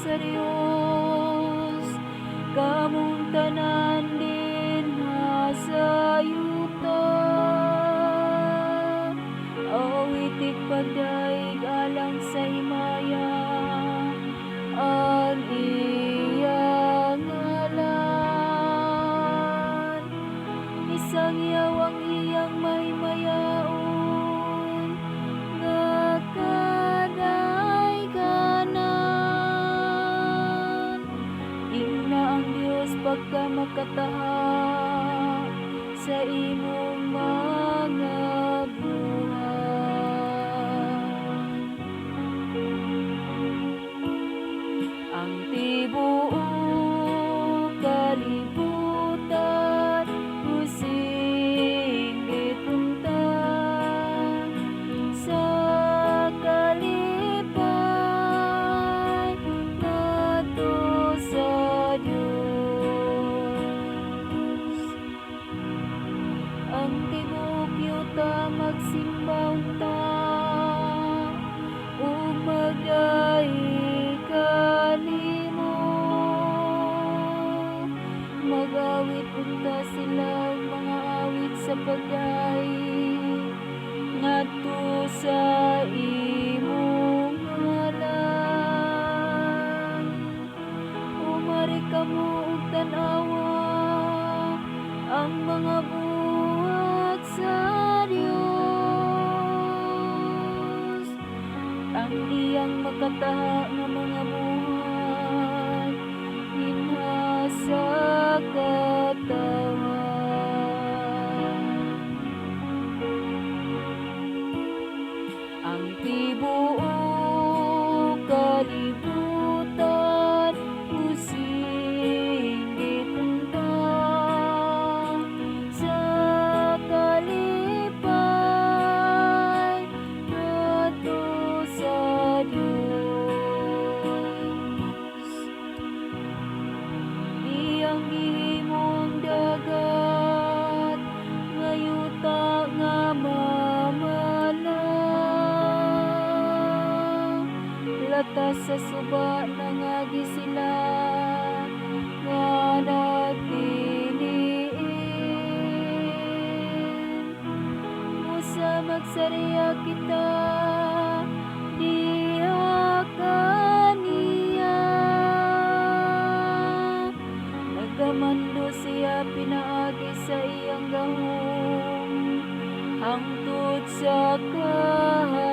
sa Dios, kamong tanan din ha sa yuta. Awitig pagdaig alang sa himaya, ang iyang ngalan. Isang yawang iyang mahimayaon, nga kadayganan. Ingna ang Dios pagka makataha sa imong mga buhat. Ang tibuok kalibutan using gipunta sa kalipay ngadto sa Dios. Ang tibuok yuta magsimba unta ug magdahi kanimo. Mag-awit unta sila mga awit sa pagdahi ngadto sa imong ngalan. Umari kamo ug tan-awa ang mga buhat sa Dios, ang iyang makataha nga mga buhat dinha sa katawan. Ang tibuok kalibutan using gipunta sa kalipay ngadto sa Dios. Iyang gihimo ang dagat nga yuta nga mamala. Latas sa suba nangagi sila nga nagtiliin. Musa magsariya kita diha kaniya. Nagkamando siya pinaagi sa iyang gahom hangtod sa kahayan.